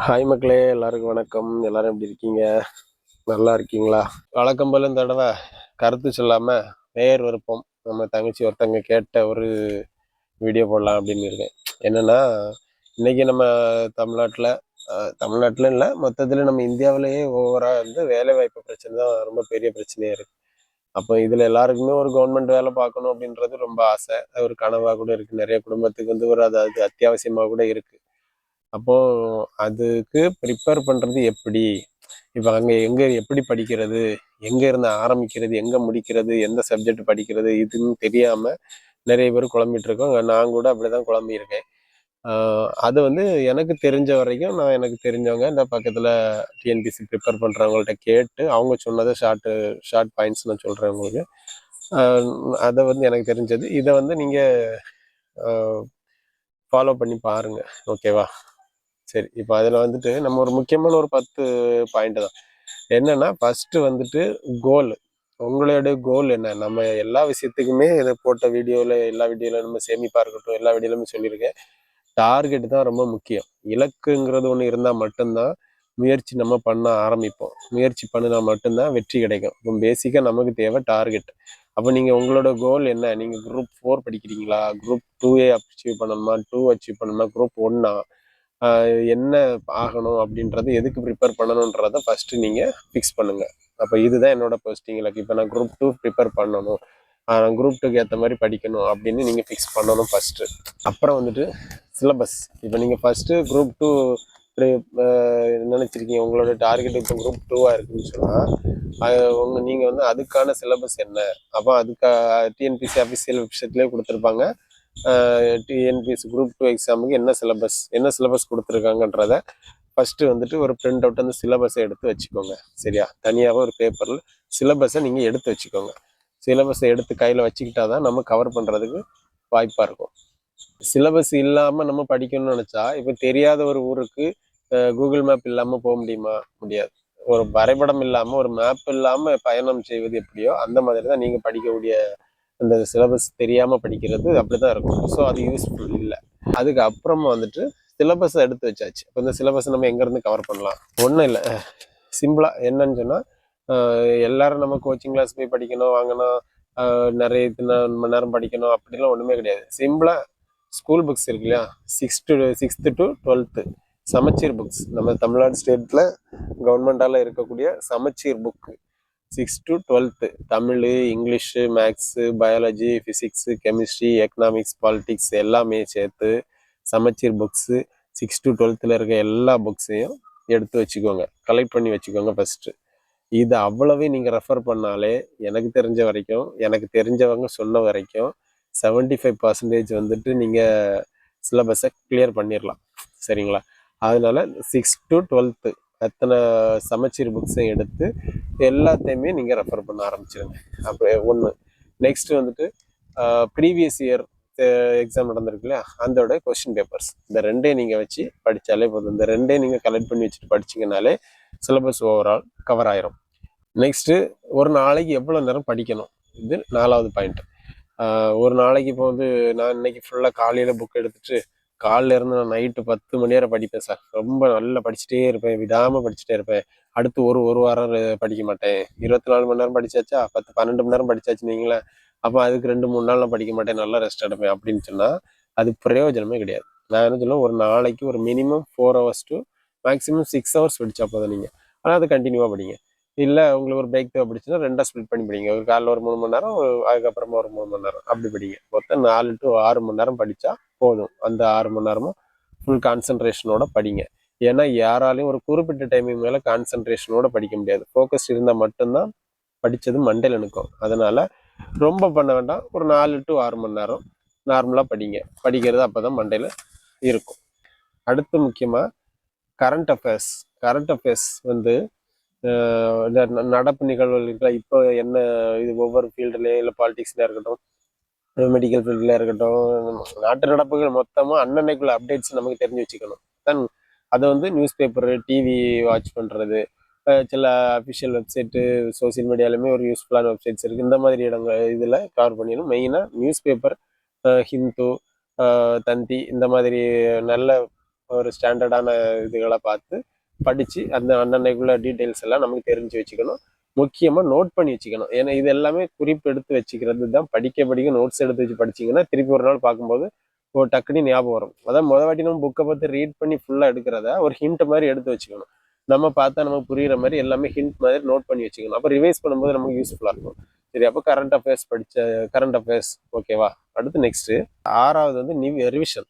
Hi மக்களே, எல்லாருக்கும் வணக்கம். எல்லாரும் எப்படி இருக்கீங்க? நல்லா இருக்கீங்களா? வழக்கம் போல இந்த தடவை கருத்து சொல்லாம நேர் விருப்பம் நம்ம தங்கச்சி ஒருத்தங்க கேட்ட ஒரு வீடியோ போடலாம் அப்படின்னு இருக்கேன். என்னன்னா, இன்னைக்கு நம்ம தமிழ்நாட்டில் தமிழ்நாட்டில் இல்லை, மொத்தத்தில் நம்ம இந்தியாவிலேயே ஓவராக வந்து வேலைவாய்ப்பு பிரச்சனை தான் ரொம்ப பெரிய பிரச்சனையாக இருக்குது. அப்போ இதில் எல்லாருக்குமே ஒரு கவர்மெண்ட் வேலை பார்க்கணும் அப்படின்றது ரொம்ப ஆசை. அது ஒரு கனவாக கூட இருக்குது. நிறைய குடும்பத்துக்கு வந்து ஒரு அது அத்தியாவசியமாக கூட இருக்குது. அப்போ அதுக்கு ப்ரிப்பேர் பண்றது எப்படி? இப்ப அங்க எங்க எப்படி படிக்கிறது? எங்க இருந்து ஆரம்பிக்கிறது? எங்க முடிக்கிறது? எந்த சப்ஜெக்ட் படிக்கிறது? இதுன்னு தெரியாம நெறைய பேர் குழம்பிட்டு இருக்கோம். நான் கூட அப்படிதான் குழம்பியிருக்கேன். ஆ அது வந்து எனக்கு தெரிஞ்ச வரைக்கும், எனக்கு தெரிஞ்சவங்க இந்த பக்கத்துல டிஎன்பிஎஸ்சி ப்ரிப்பேர் பண்றவங்கள்ட்ட கேட்டு, அவங்க சொன்னத ஷார்ட் பாயிண்ட்ஸ் நான் சொல்றேன் உங்களுக்கு. அ அத வந்து எனக்கு தெரிஞ்சது. இத வந்து நீங்க அ ஃபாலோ பண்ணி பாருங்க. ஓகேவா? சரி. இப்ப அதுல வந்துட்டு நம்ம ஒரு முக்கியமான ஒரு 10 பாயிண்ட் தான். என்னன்னா, ஃபர்ஸ்ட்டு வந்துட்டு கோல். உங்களுடைய கோல் என்ன? நம்ம எல்லா விஷயத்துக்குமே இத போட்ட வீடியோல எல்லா வீடியோல நம்ம சேமிப்பா இருக்கட்டும், எல்லா வீடியோலயுமே சொல்லியிருக்கேன். டார்கெட் தான் ரொம்ப முக்கியம். இலக்குங்கிறது ஒண்ணு இருந்தா மட்டும் தான், முயற்சி நம்ம பண்ண ஆரம்பிப்போம். முயற்சி பண்ணுனா மட்டும் தான் வெற்றி கிடைக்கும். இப்போ பேசிக்கா நமக்கு தேவை டார்கெட். அப்ப நீங்க உங்களோட கோல் என்ன? நீங்க குரூப் 4 படிக்கிறீங்களா? குரூப் 2ஏ அச்சீவ் பண்ணணுமா? 2 அச்சீவ் பண்ணணுமா? குரூப் 1ஆ? என்ன ஆகணும் அப்படின்றது, எதுக்கு ப்ரிப்பேர் பண்ணணுன்றத ஃபஸ்ட்டு நீங்கள் ஃபிக்ஸ் பண்ணுங்கள். அப்போ இதுதான் என்னோட போஸ்டிங் இலக்கு. இப்போ நான் குரூப் 2 ப்ரிப்பேர் பண்ணணும், நான் குரூப் 2க்கு ஏற்ற மாதிரி படிக்கணும் அப்படின்னு நீங்கள் ஃபிக்ஸ் பண்ணணும் ஃபஸ்ட்டு. அப்புறம் வந்துட்டு சிலபஸ். இப்போ நீங்கள் ஃபஸ்ட்டு குரூப் 2 நினச்சிருக்கீங்க, உங்களோட டார்கெட் இப்போ குரூப் 2ஆக இருக்குன்னு சொன்னால், நீங்கள் வந்து அதுக்கான சிலபஸ் என்ன? அப்போ அதுக்கு டிஎன்பிசி அஃபிஷியல் வெப்சைட்லேயே கொடுத்துருப்பாங்க. டிஎன்பிஎஸ்சி குரூப் 2 எக்ஸாமுக்கு என்ன சிலபஸ் கொடுத்துருக்காங்கன்றத ஃபஸ்ட்டு வந்துட்டு ஒரு பிரிண்ட் அவுட் அந்த சிலபஸை எடுத்து வச்சுக்கோங்க. சரியா? தனியாகவே ஒரு பேப்பரில் சிலபஸை நீங்கள் எடுத்து வச்சுக்கோங்க. சிலபஸை எடுத்து கையில் வச்சுக்கிட்டா தான் நம்ம கவர் பண்ணுறதுக்கு வாய்ப்பாக இருக்கும். சிலபஸ் இல்லாமல் நம்ம படிக்கணும்னு நினச்சா, இப்போ தெரியாத ஒரு ஊருக்கு கூகுள் மேப் இல்லாமல் போக முடியுமா? முடியாது. ஒரு வரைபடம் இல்லாமல், ஒரு மேப் இல்லாமல் பயணம் செய்வது எப்படியோ அந்த மாதிரி தான் நீங்கள் படிக்கக்கூடிய அந்த சிலபஸ் தெரியாமல் படிக்கிறது அப்படிதான் இருக்கும். ஸோ அது யூஸ்ஃபுல் இல்லை. அதுக்கு அப்புறமா வந்துட்டு சிலபஸை எடுத்து வச்சாச்சு. இப்போ இந்த சிலபஸ் நம்ம எங்கேருந்து கவர் பண்ணலாம்? ஒன்றும் இல்லை, சிம்பிளாக என்னன்னு சொன்னால், எல்லாரும் நம்ம கோச்சிங் கிளாஸ் போய் படிக்கணும், வாங்கணும், நிறைய இத்தனை மணி நேரம் படிக்கணும் அப்படிலாம் ஒன்றுமே கிடையாது. சிம்பிளாக ஸ்கூல் புக்ஸ் இருக்கு இல்லையா, 6th to 12th சமச்சீர் புக்ஸ், நம்ம தமிழ்நாடு ஸ்டேட்டில் கவர்மெண்டால் இருக்கக்கூடிய சமச்சீர் book 6th to 12th Tamil, English, maths, biology, physics, chemistry, economics, politics எல்லாமே சேர்த்து சமச்சீர் புக்ஸு 6th to 12th இருக்க எல்லா புக்ஸையும் எடுத்து வச்சுக்கோங்க, கலெக்ட் பண்ணி வச்சுக்கோங்க ஃபஸ்ட்டு. இது அவ்வளவே நீங்கள் ரெஃபர் பண்ணாலே எனக்கு தெரிஞ்ச வரைக்கும், எனக்கு தெரிஞ்சவங்க சொன்ன வரைக்கும் 75% வந்துட்டு நீங்கள் சிலபஸை கிளியர் பண்ணிடலாம். சரிங்களா? அதனால 6th to 12th அத்தனை சமச்சீர் புக்ஸையும் எடுத்து எல்லாத்தையுமே நீங்கள் ரெஃபர் பண்ண ஆரம்பிச்சிருங்க. அப்போ ஒன்று. நெக்ஸ்ட் வந்துட்டு ப்ரீவியஸ் இயர் எக்ஸாம் நடந்திருக்கு இல்லையா, அதோட கொஸ்டின் பேப்பர்ஸ் இந்த ரெண்டையும் நீங்கள் வச்சு படித்தாலே போதும். இந்த ரெண்டையும் நீங்கள் கலெக்ட் பண்ணி வச்சுட்டு படிச்சிங்கனாலே சிலபஸ் ஓவரால் கவர் ஆயிரும். நெக்ஸ்ட்டு, ஒரு நாளைக்கு எவ்வளோ நேரம் படிக்கணும்? இது 4வது பாயிண்ட். ஒரு நாளைக்கு இப்போ வந்து நான் இன்னைக்கு ஃபுல்லாக காலையில் புக் எடுத்துட்டு காலைல இருந்து நான் நைட்டு 10 மணி நேரம் படிப்பேன் சார். ரொம்ப நல்லா படிச்சுட்டே இருப்பேன், விடாமல் படிச்சுட்டே இருப்பேன். அடுத்து ஒரு வாரம் படிக்க மாட்டேன். 24 மணி நேரம் படிச்சாச்சா, 12 மணி நேரம் படிச்சாச்சுன்னு வைங்களேன். அப்போ அதுக்கு 2-3 நாள் நான் படிக்க மாட்டேன், நல்லா ரெஸ்ட் எடுப்பேன் அப்படின்னு சொன்னால் அது பிரயோஜனமே கிடையாது. நான் என்ன சொல்லுவேன், ஒரு நாளைக்கு ஒரு minimum 4 hours to maximum 6 hours படித்தா போதும் நீங்கள். ஆனால் அது கண்டினியூவாக படிங்க. இல்லை உங்களுக்கு ஒரு பிரேக் தேவைப்படுச்சுன்னா 2ஆக ஸ்ப்ளிட் பண்ணி படிங்க. ஒரு காலைல ஒரு 3 மணி நேரம், அதுக்கப்புறமா ஒரு 3 மணி நேரம் அப்படி படிங்க. மொத்தம் 4 to 6 மணி நேரம் படித்தா போதும். அந்த 6 மணி நேரமும் ஃபுல் கான்சன்ட்ரேஷனோட படிங்க. ஏன்னா யாராலையும் ஒரு குறிப்பிட்ட டைமிங் மேலே கான்சன்ட்ரேஷனோட படிக்க முடியாது. ஃபோக்கஸ் இருந்தால் மட்டும்தான் படித்தது மண்டையில் நிற்கும். அதனால் ரொம்ப பண்ண வேண்டாம். ஒரு 4 to 6 மணி நேரம் நார்மலாக படிங்க. படிக்கிறது அப்போ தான் மண்டையில் இருக்கும். அடுத்து முக்கியமாக கரண்ட் அஃபேர்ஸ் வந்து இந்த நடப்பு நிகழ்வுகள் இருக்குல்ல, இப்போ என்ன இது ஒவ்வொரு ஃபீல்டுலேயும், இல்லை பாலிடிக்ஸில் இருக்கட்டும், மெடிக்கல் ஃபீல்டில் இருக்கட்டும், நாட்டு நடப்புகள் மொத்தமாக அன்னன்னைக்குள்ள அப்டேட்ஸ் நமக்கு தெரிஞ்சு வச்சுக்கணும். தென் அதை வந்து நியூஸ் பேப்பரு, டிவி வாட்ச் பண்ணுறது, சில அஃபிஷியல் வெப்சைட்டு, சோசியல் மீடியாலுமே ஒரு யூஸ்ஃபுல்லான வெப்சைட்ஸ் இருக்குது. இந்த மாதிரி இடங்கள் இதில் கவர் பண்ணிடணும். மெயினாக நியூஸ் பேப்பர், ஹிந்து, தந்தி இந்த மாதிரி நல்ல ஒரு ஸ்டாண்டர்டான இதுகளை பார்த்து படித்து அந்த அன்னன்னைக்குள்ள டீட்டெயில்ஸ் எல்லாம் நமக்கு தெரிஞ்சு வச்சுக்கணும். முக்கியமாக நோட் பண்ணி வச்சுக்கணும். ஏன்னா இது எல்லாமே குறிப்பு எடுத்து வச்சுக்கிறது தான். படிக்க நோட்ஸ் எடுத்து வச்சு படிச்சிங்கன்னா திருப்பி ஒரு நாள் பார்க்கும்போது ஒரு டக்குனு ஞாபகம் வரும். அதான் வாட்டி நம்ம புக்கை பார்த்து ரீட் பண்ணி ஃபுல்லாக எடுக்கிறத ஒரு ஹிண்ட் மாதிரி எடுத்து வச்சுக்கணும். நம்ம பார்த்தா நமக்கு புரியுற மாதிரி எல்லாமே ஹிண்ட் மாதிரி நோட் பண்ணி வச்சுக்கணும். அப்போ ரிவைஸ் பண்ணும்போது நமக்கு யூஸ்ஃபுல்லாக இருக்கும். சரி, அப்போ கரண்ட் அஃபேர்ஸ் ஓகேவா. அடுத்து நெக்ஸ்ட்டு 6வது வந்து ரிவிஷன்.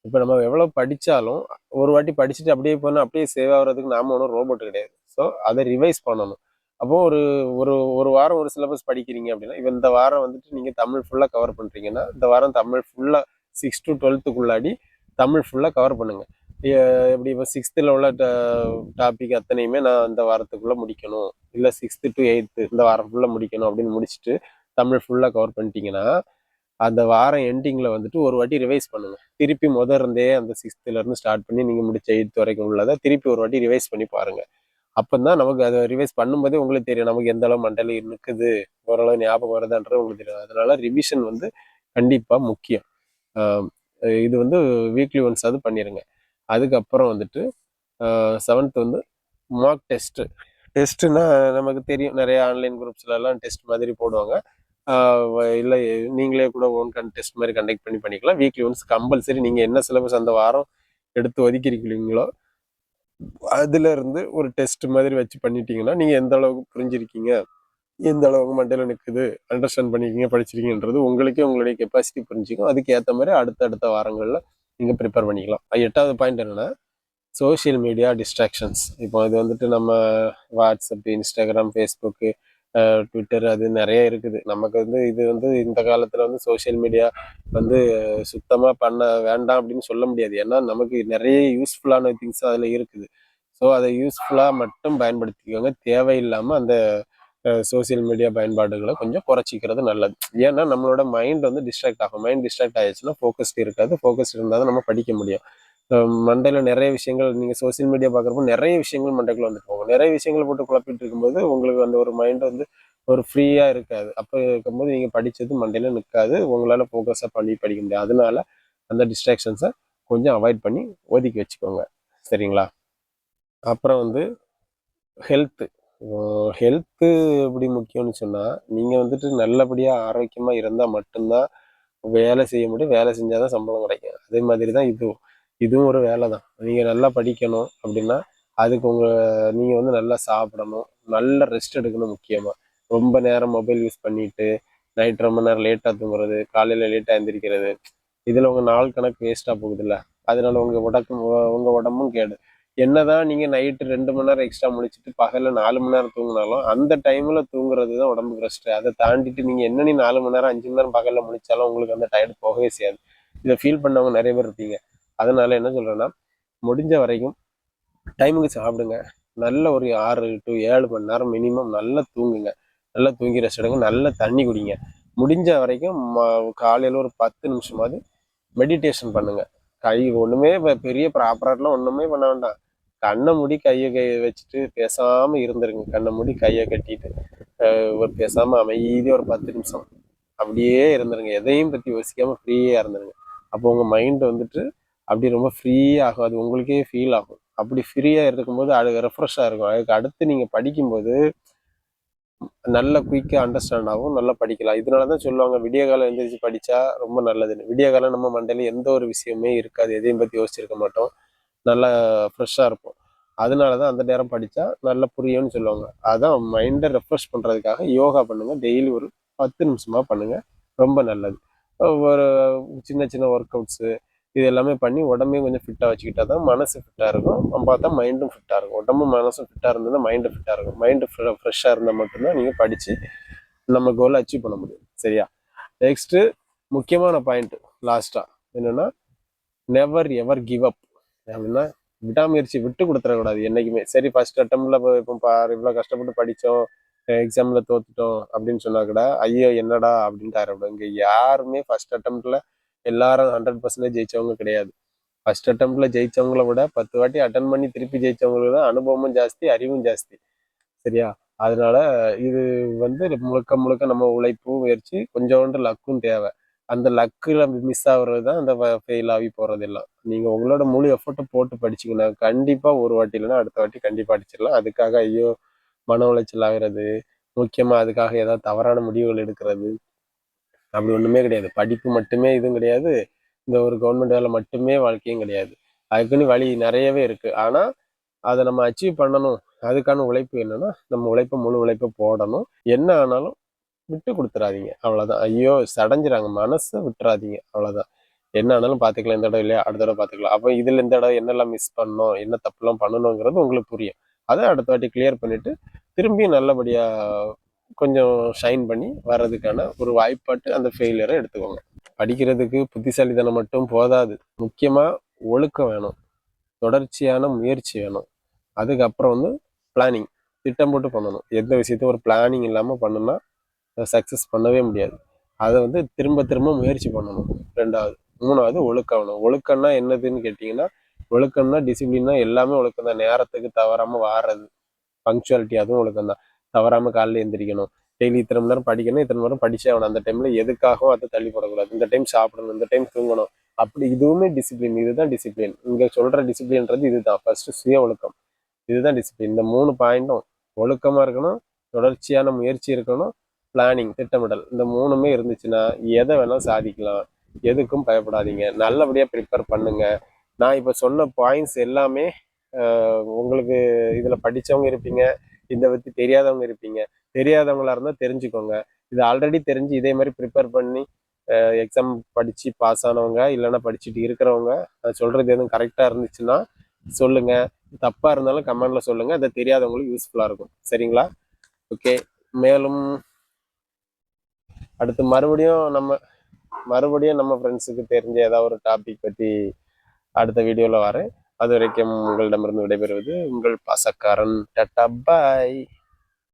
இப்போ நம்ம எவ்வளோ படித்தாலும் ஒரு வாட்டி படிச்சுட்டு அப்படியே போனால் அப்படியே சேவ் ஆகிறதுக்கு நாம ஒன்றும் ரோபோட் கிடையாது. ஸோ அதை ரிவைஸ் பண்ணணும். அப்போ ஒரு ஒரு ஒரு வாரம் ஒரு சிலபஸ் படிக்கிறீங்க அப்படின்னா, இப்போ இந்த வாரம் வந்துட்டு நீங்கள் தமிழ் ஃபுல்லாக கவர் பண்ணுறீங்கன்னா, இந்த வாரம் தமிழ் ஃபுல்லாக 6 to 12க்குள்ளாடி தமிழ் ஃபுல்லாக கவர் பண்ணுங்கள். எப்படி இப்போ 6th உள்ள டாபிக் அத்தனையுமே நான் இந்த வாரத்துக்குள்ளே முடிக்கணும், இல்லை 6th to 8th இந்த வாரம் ஃபுல்லாக முடிக்கணும் அப்படின்னு முடிச்சுட்டு தமிழ் ஃபுல்லாக கவர் பண்ணிட்டீங்கன்னா, அந்த வாரம் எண்டிங்கில் வந்துட்டு ஒரு வாட்டி ரிவைஸ் பண்ணுங்கள். திருப்பி இருந்தே அந்த 6th ஸ்டார்ட் பண்ணி நீங்கள் முடிச்ச 8th வரைக்கும் உள்ளதை திருப்பி ஒரு வாட்டி ரிவைஸ் பண்ணி பாருங்கள். அப்போ தான் நமக்கு அதை ரிவைஸ் பண்ணும்போதே உங்களுக்கு தெரியும் நமக்கு எந்த அளவு மண்டல இருக்குது, ஓரளவு ஞாபகம் வருதுன்றது உங்களுக்கு தெரியும். அதனால ரிவிஷன் வந்து கண்டிப்பாக முக்கியம். இது வந்து வீக்லி ஒன்ஸ் அது பண்ணிடுங்க. அதுக்கப்புறம் வந்துட்டு 7th வந்து மார்க் டெஸ்ட்டுன்னா நமக்கு தெரியும், நிறைய ஆன்லைன் குரூப்ஸ்லாம் டெஸ்ட் மாதிரி போடுவாங்க. இல்லை நீங்களே கூட ஓன் டெஸ்ட் மாதிரி கண்டக்ட் பண்ணிக்கலாம். வீக்லி ஒன்ஸ் கம்பல்சரி நீங்கள் என்ன சிலபஸ் அந்த வாரம் எடுத்து ஒதுக்கிருக்கீங்களோ அதுல இருந்து ஒரு டெஸ்ட் மாதிரி வச்சு பண்ணிட்டீங்கன்னா நீங்கள் எந்த அளவுக்கு புரிஞ்சிருக்கீங்க, எந்த அளவுக்கு மண்டையில் நிற்குது, அண்டர்ஸ்டாண்ட் பண்ணிருக்கீங்க, படிச்சிருக்கீங்கன்றது உங்களுக்கே உங்களுடைய கெப்பாசிட்டி புரிஞ்சுக்கும். அதுக்கு ஏற்ற மாதிரி அடுத்த வாரங்களில் நீங்கள் ப்ரிப்பேர் பண்ணிக்கலாம். 8வது பாயிண்ட் என்னென்னா சோஷியல் மீடியா டிஸ்ட்ராக்ஷன்ஸ். இப்போ இது வந்துட்டு நம்ம வாட்ஸ்அப், இன்ஸ்டாகிராம், ஃபேஸ்புக்கு, ட்விட்டர் அது நிறைய இருக்குது. நமக்கு வந்து இது வந்து இந்த காலத்தில் வந்து சோஷியல் மீடியா வந்து சுத்தமாக பண்ண வேண்டாம் அப்படின்னு சொல்ல முடியாது. ஏன்னா நமக்கு நிறைய யூஸ்ஃபுல்லான திங்ஸ் அதில் இருக்குது. ஸோ அதை யூஸ்ஃபுல்லாக மட்டும் பயன்படுத்திக்கோங்க. தேவையில்லாமல் அந்த சோசியல் மீடியா பயன்பாடுகளை கொஞ்சம் குறைச்சிக்கிறது நல்லது. ஏன்னா நம்மளோட மைண்ட் வந்து டிஸ்ட்ராக்ட் ஆகும். மைண்ட் டிஸ்ட்ராக்ட் ஆயிடுச்சுன்னா ஃபோக்கஸ்ட் இருக்காது. ஃபோக்கஸ்ட் இருந்தால் தான் நம்ம படிக்க முடியும். மண்டையில் நிறைய விஷயங்கள் நீங்கள் சோசியல் மீடியா பார்க்குறப்போ நிறைய விஷயங்கள் மண்டைக்குள்ள வந்துட்டு போகும். நிறைய விஷயங்கள் போட்டு குழப்பிட்டு இருக்கும்போது உங்களுக்கு அந்த ஒரு மைண்ட் வந்து ஒரு ஃப்ரீயாக இருக்காது. அப்போ இருக்கும்போது நீங்கள் படித்தது மண்டையில் நிற்காது. உங்களால் ஃபோக்கஸாக படிக்க முடியாது. அதனால அந்த டிஸ்ட்ராக்ஷன்ஸை கொஞ்சம் அவாய்ட் பண்ணி ஒதுக்கி வச்சுக்கோங்க. சரிங்களா. அப்புறம் வந்து ஹெல்த்து எப்படி முக்கியம்னு சொன்னால், நீங்கள் வந்துட்டு நல்லபடியாக ஆரோக்கியமாக இருந்தால் மட்டும்தான் வேலை செய்ய முடியும். வேலை செஞ்சால் தான் சம்பளம் கிடைக்கும். அதே மாதிரி தான் இதுவும் ஒரு வேலை தான். நீங்கள் நல்லா படிக்கணும் அப்படின்னா அதுக்கு நீங்கள் வந்து நல்லா சாப்பிடணும், நல்ல ரெஸ்ட் எடுக்கணும். முக்கியமாக ரொம்ப நேரம் மொபைல் யூஸ் பண்ணிட்டு நைட் ரொம்ப நேரம் லேட்டாக தூங்குறது, காலையில் லேட்டாக எழுந்திரிக்கிறது, இதில் உங்கள் நாள் கணக்கு வேஸ்ட்டாக போகுதுல்ல. அதனால உங்கள் உடம்பும் கேடு. என்னதான் நீங்கள் நைட்டு 2 மணி நேரம் எக்ஸ்ட்ரா முடிச்சுட்டு பகலில் 4 மணி நேரம் தூங்கினாலும் அந்த டைமில் தூங்குறது தான் உடம்புக்கு ரெஸ்ட்டு. அதை தாண்டிட்டு நீங்கள் என்ன 4 மணி நேரம் 5 மணி நேரம் பகலில் முடித்தாலும் உங்களுக்கு அந்த டயர்டு போகவே செய்யாது. இதை ஃபீல் பண்ணவங்க நிறைய பேர் இருப்பீங்க. அதனால என்ன சொல்கிறேன்னா, முடிஞ்ச வரைக்கும் டைமுக்கு சாப்பிடுங்க. நல்ல ஒரு 6 to 7 மணி நேரம் மினிமம் நல்லா தூங்குங்க. நல்லா தூங்கி ரெஸ்ட் எடுங்க. நல்ல தண்ணி குடிங்க. முடிஞ்ச வரைக்கும் காலையில் ஒரு 10 நிமிஷமாவது மெடிடேஷன் பண்ணுங்கள். ஒன்றுமே பெரிய ப்ராப்பராகலாம் ஒன்றுமே பண்ண வேண்டாம். கண்ணை மூடி கையை வச்சுட்டு பேசாமல் இருந்துருங்க. கண்ணை மூடி கையை கட்டிட்டு ஒரு பேசாமல் அமைதியாக ஒரு 10 நிமிஷம் அப்படியே இருந்துருங்க. எதையும் பற்றி யோசிக்காமல் ஃப்ரீயாக இருந்துருங்க. அப்போ உங்கள் மைண்டு வந்துட்டு அப்படி ரொம்ப ஃப்ரீயாகும். அது உங்களுக்கே ஃபீல் ஆகும். அப்படி ஃப்ரீயாக இருக்கும்போது அது ரெஃப்ரெஷ்ஷாக இருக்கும். அதுக்கு அடுத்து நீங்கள் படிக்கும்போது நல்ல குயிக்காக அண்டர்ஸ்டாண்ட் ஆகும், நல்லா படிக்கலாம். இதனால தான் சொல்லுவாங்க விடிய காலம் எழுந்திரிச்சு படித்தா ரொம்ப நல்லதுன்னு. விடிய காலம் நம்ம மண்டையில் எந்த ஒரு விஷயமே இருக்காது, எதையும் பற்றி யோசிச்சிருக்க மாட்டோம், நல்லா ஃப்ரெஷ்ஷாக இருப்போம். அதனால தான் அந்த நேரம் படித்தா நல்லா புரியும்னு சொல்லுவாங்க. அதான் மைண்டை ரெஃப்ரெஷ் பண்ணுறதுக்காக யோகா பண்ணுங்கள். டெய்லி ஒரு 10 நிமிஷமாக பண்ணுங்கள், ரொம்ப நல்லது. ஒரு சின்ன சின்ன ஒர்க் அவுட்ஸு இது எல்லாமே பண்ணி உடம்பையும் கொஞ்சம் ஃபிட்டாக வச்சுக்கிட்டா தான் மனசு ஃபிட்டாக இருக்கும். பார்த்தா மைண்டும் ஃபிட்டாக இருக்கும். உடம்பும் மனசும் ஃபிட்டாக இருந்தால் தான் மைண்டு ஃபிட்டாக இருக்கும். மைண்டு ஃப்ரெஷ்ஷாக இருந்தால் மட்டும்தான் நீங்கள் படித்து நம்ம கோலை அச்சீவ் பண்ண முடியும். சரியா. நெக்ஸ்ட்டு முக்கியமான பாயிண்ட்டு லாஸ்ட்டாக என்னென்னா, நெவர் எவர் கிவ் அப். அப்படின்னா விடாமுயற்சி விட்டு கொடுத்துடக்கூடாது என்றைக்குமே. சரி ஃபஸ்ட் அட்டம்ப்டில் இப்போ இவ்வளோ கஷ்டப்பட்டு படித்தோம், எக்ஸாமில் தோத்துட்டோம் அப்படின்னு சொன்னால் கூட ஐயோ என்னடா அப்படின்ட்டு ஆரம்பிடும். இங்கே யாருமே ஃபஸ்ட் அட்டம்ப்டில் எல்லாரும் 100% ஜெயிச்சவங்க கிடையாது. ஃபர்ஸ்ட் அட்டம்ப்ட்ல ஜெயிச்சவங்கள விட 10 வாட்டி அட்டன் பண்ணி திருப்பி ஜெயிச்சவங்களுக்கு தான் அனுபவமும் ஜாஸ்தி, அறிவும் ஜாஸ்தி. சரியா. அதனால இது வந்து முழுக்க முழுக்க நம்ம உழைப்பும் முயற்சி, கொஞ்சோண்டு லக்கும் தேவை. அந்த லக்கில் மிஸ் ஆகுறது தான் அந்த ஃபெயில் ஆகி போகிறது எல்லாம். நீங்கள் உங்களோட முழு எஃபர்ட்டை போட்டு படிச்சிங்கன்னா கண்டிப்பாக ஒரு வாட்டி இல்லைன்னா அடுத்த வாட்டி கண்டிப்பாக அடிச்சிடலாம். அதுக்காக ஐயோ மன உளைச்சல் ஆகிறது, முக்கியமாக அதுக்காக ஏதாவது தவறான முடிவுகள் எடுக்கிறது அப்படி ஒன்றுமே கிடையாது. படிப்பு மட்டுமே இதுவும் கிடையாது, இந்த ஒரு கவர்மெண்ட் வேலை மட்டுமே வாழ்க்கையும் கிடையாது. அதுக்குன்னு வழி நிறையவே இருக்குது. ஆனால் அதை நம்ம அச்சீவ் பண்ணணும். அதுக்கான உழைப்பு என்னன்னா நம்ம உழைப்பை முழு உழைப்பை போடணும். என்ன ஆனாலும் விட்டு கொடுத்துறாதீங்க, அவ்வளோதான். ஐயோ சடைஞ்சிராங்க, மனசை விட்டுறாதீங்க, அவ்வளோதான். என்ன ஆனாலும் பார்த்துக்கலாம், இந்த தடவை இல்லையா அடுத்த தடவை பார்த்துக்கலாம். அப்போ இதில் இந்த தடவை என்னெல்லாம் மிஸ் பண்ணணும், என்ன தப்புலாம் பண்ணணுங்கிறது உங்களுக்கு புரியும். அதை அடுத்த வாட்டி கிளியர் பண்ணிவிட்டு திரும்பியும் நல்லபடியாக கொஞ்சம் ஷைன் பண்ணி வர்றதுக்கான ஒரு வாய்ப்பாட்டு அந்த ஃபெயிலியரை எடுத்துக்கோங்க. படிக்கிறதுக்கு புத்திசாலித்தனம் மட்டும் போதாது, முக்கியமாக ஒழுக்கம் வேணும், தொடர்ச்சியான முயற்சி வேணும். அதுக்கப்புறம் பிளானிங், திட்டம் போட்டு பண்ணணும். எந்த விஷயத்தையும் ஒரு பிளானிங் இல்லாமல் பண்ணுனா சக்ஸஸ் பண்ணவே முடியாது. அதை திரும்ப திரும்ப முயற்சி பண்ணணும். 2வது. 3வது ஒழுக்கம் வேணும். ஒழுக்கம்னா என்னதுன்னு கேட்டிங்கன்னா, ஒழுக்கம்னா டிசிப்ளின்னா எல்லாமே ஒழுக்கம் தான். நேரத்துக்கு தவறாமல் வாடுறது, பங்க்சுவாலிட்டி, அதுவும் ஒழுக்கம் தான். தவறாமல் காலையில் எழுந்திரிக்கணும், டெய்லி இத்தனை மணி நேரம் படிக்கணும், இத்தனை மணி நேரம் படிச்சே ஆகணும், அந்த டைமில் எதுக்காகவும் அதை தள்ளி போடக்கூடாது, இந்த டைம் சாப்பிடணும், இந்த டைம் தூங்கணும், அப்படி இதுவுமே டிசிப்ளின். இதுதான் டிசிப்ளின். இங்கே சொல்கிற டிசிப்ளின்றது இதுதான். ஃபஸ்ட்டு சுய ஒழுக்கம், இதுதான் டிசிப்ளின். இந்த 3 பாயிண்ட்டும் ஒழுக்கமாக இருக்கணும், தொடர்ச்சியான முயற்சி இருக்கணும், பிளானிங், திட்டமிடல், இந்த 3மே இருந்துச்சுன்னா எதை வேணாலும் சாதிக்கலாம். எதுக்கும் பயப்படாதீங்க, நல்லபடியாக ப்ரிப்பேர் பண்ணுங்க. நான் இப்போ சொன்ன பாயிண்ட்ஸ் எல்லாமே உங்களுக்கு இதில் படித்தவங்க இருப்பீங்க, இதை பற்றி தெரியாதவங்க இருப்பீங்க. தெரியாதவங்களா இருந்தால் தெரிஞ்சுக்கோங்க. இது ஆல்ரெடி தெரிஞ்சு இதே மாதிரி ப்ரிப்பேர் பண்ணி எக்ஸாம் படித்து பாஸ் ஆனவங்க, இல்லைன்னா படிச்சுட்டு இருக்கிறவங்க, அது சொல்கிறது எதுவும் கரெக்டாக இருந்துச்சுன்னா சொல்லுங்கள். தப்பாக இருந்தாலும் கமெண்டில் சொல்லுங்கள். அதை தெரியாதவங்களுக்கு யூஸ்ஃபுல்லாக இருக்கும். சரிங்களா? ஓகே. மேலும் அடுத்து மறுபடியும் நம்ம ஃப்ரெண்ட்ஸுக்கு தெரிஞ்ச ஏதாவது ஒரு டாபிக் பற்றி அடுத்த வீடியோவில் வரேன். அது வரைக்கும் உங்களிடமிருந்து விடைபெறுவது உங்கள் பாசக்காரன். டாட்டா, பாய்.